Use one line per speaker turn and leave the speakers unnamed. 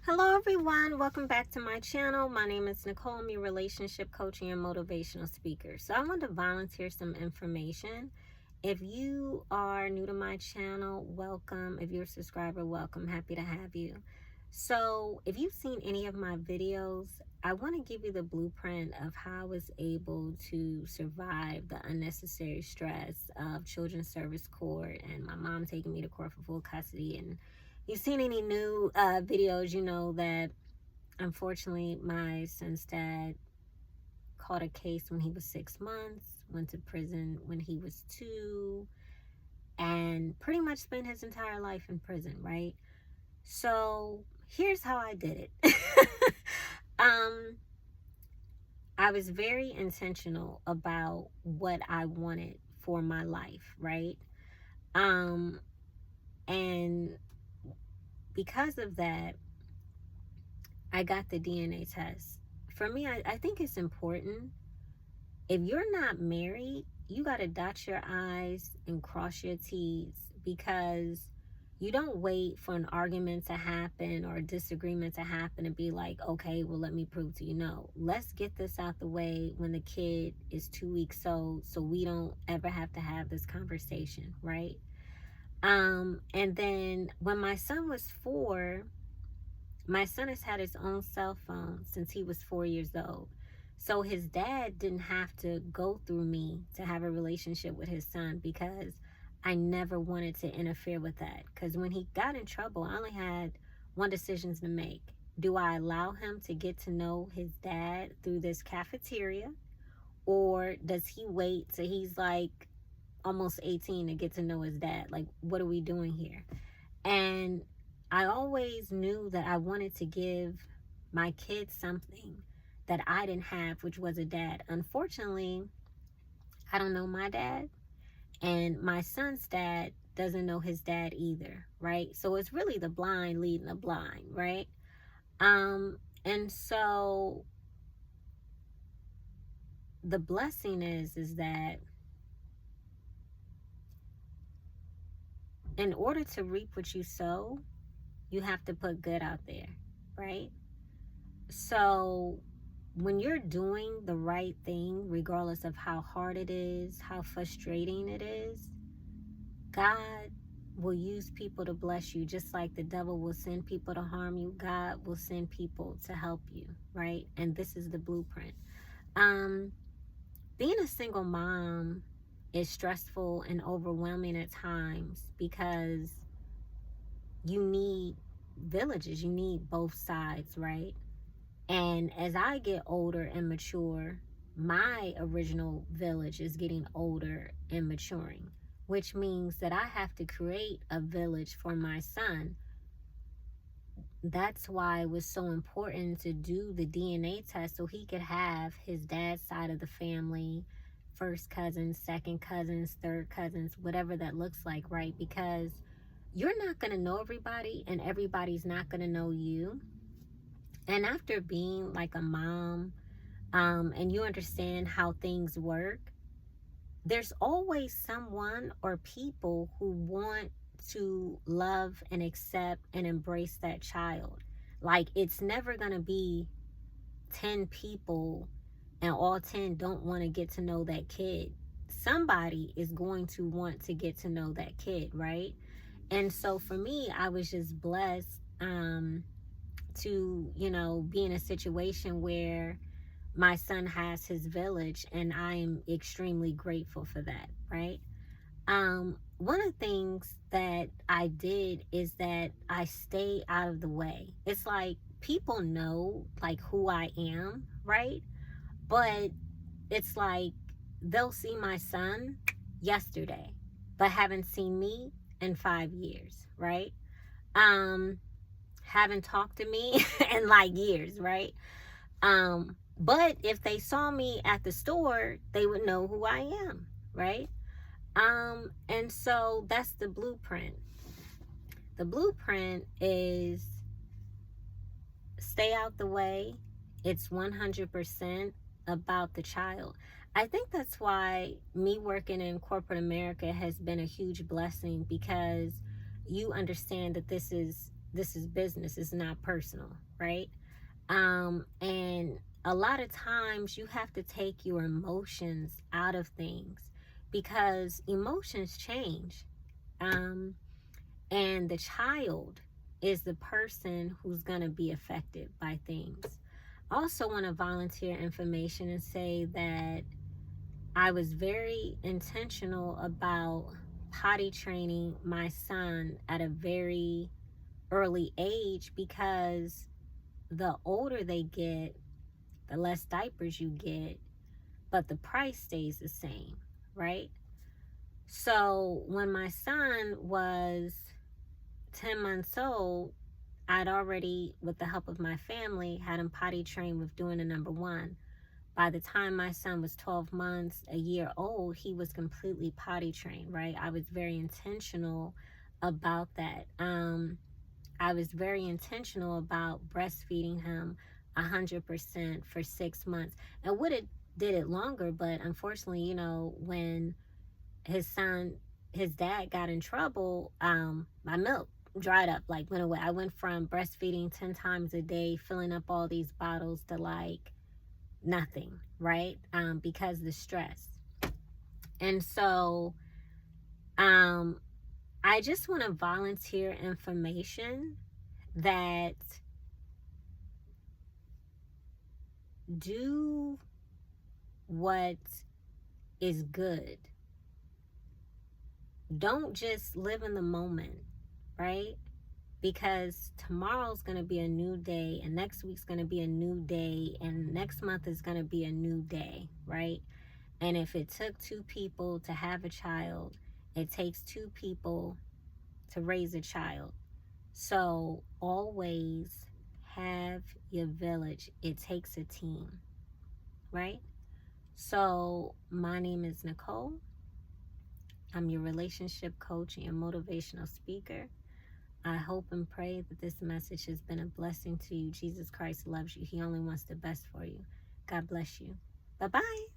Hello everyone, welcome back to my channel. My name is Nicole. I'm your relationship coaching and motivational speaker. So I want to volunteer some information. If you are new to my channel, welcome. If you're a subscriber, welcome. Happy to have you. So if you've seen any of my videos, I want to give you the blueprint of how I was able to survive the unnecessary stress of children's service court and my mom taking me to court for full custody. And you've seen any new videos, you know that unfortunately my son's dad caught a case when he was 6 months, went to prison when he was 2, and pretty much spent his entire life in prison, right? So here's how I did it. I was very intentional about what I wanted for my life, right? And because of that, I got the DNA test. For me, I think it's important. If you're not married, you got to dot your I's and cross your T's, because you don't wait for an argument to happen or a disagreement to happen and be like, okay, well, let me prove to you. No, let's get this out the way when the kid is 2 weeks old, so we don't ever have to have this conversation, right? And then when my son was 4, my son has had his own cell phone since he was 4 years old. So his dad didn't have to go through me to have a relationship with his son, because I never wanted to interfere with that. Because when he got in trouble, I only had one decision to make. Do I allow him to get to know his dad through this cafeteria? Or does he wait till he's like almost 18 to get to know his dad? Like, what are we doing here? And I always knew that I wanted to give my kids something that I didn't have, which was a dad. Unfortunately, I don't know my dad, and my son's dad doesn't know his dad either, right? So it's really the blind leading the blind, right? And so the blessing is that in order to reap what you sow, you have to put good out there, right? So when you're doing the right thing, regardless of how hard it is, how frustrating it is, God will use people to bless you. Just like the devil will send people to harm you, God will send people to help you, right? And this is the blueprint. Being a single mom is stressful and overwhelming at times, because you need villages, you need both sides, right? And as I get older and mature, my original village is getting older and maturing, which means that I have to create a village for my son. That's why it was so important to do the DNA test, so he could have his dad's side of the family, first cousins, second cousins, third cousins, whatever that looks like, right? Because you're not going to know everybody, and everybody's not going to know you. And after being like a mom, and you understand how things work, there's always someone or people who want to love and accept and embrace that child. Like, it's never going to be 10 people and all 10 don't want to get to know that kid. Somebody is going to want to get to know that kid, right? And so for me, I was just blessed to, be in a situation where my son has his village, and I am extremely grateful for that, right? One of the things that I did is that I stay out of the way. It's like people know like who I am, right? But it's like they'll see my son yesterday, but haven't seen me in 5 years, right? Haven't talked to me in like years, right? But if they saw me at the store, they would know who I am, right? And so that's the blueprint. The blueprint is stay out the way. It's 100% about the child. I think that's why me working in corporate America has been a huge blessing, because you understand that this is this is business, it's not personal, right? And a lot of times you have to take your emotions out of things because emotions change. Um, and the child is the person who's going to be affected by things. I also want to volunteer information and say that I was very intentional about potty training my son at a very early age because the older they get, the less diapers you get, but the price stays the same, right? So when my son was 10 months old, I'd already, with the help of my family, had him potty trained with doing the number one. By the time my son was 12 months, a year old, he was completely potty trained, right? I was very intentional about that. I was very intentional about breastfeeding him 100% for 6 months. And would it did it longer, but unfortunately, when his son, his dad got in trouble, my milk dried up, like went away. I went from breastfeeding 10 times a day, filling up all these bottles to like nothing, right? Because the stress. And so, I just want to volunteer information that do what is good. Don't just live in the moment, right? Because tomorrow's going to be a new day, and next week's going to be a new day, and next month is going to be a new day, right? And if it took two people to have a child, it takes two people to raise a child. So always have your village. It takes a team, right? So my name is Nicole. I'm your relationship coach and motivational speaker. I hope and pray that this message has been a blessing to you. Jesus Christ loves you. He only wants the best for you. God bless you. Bye-bye.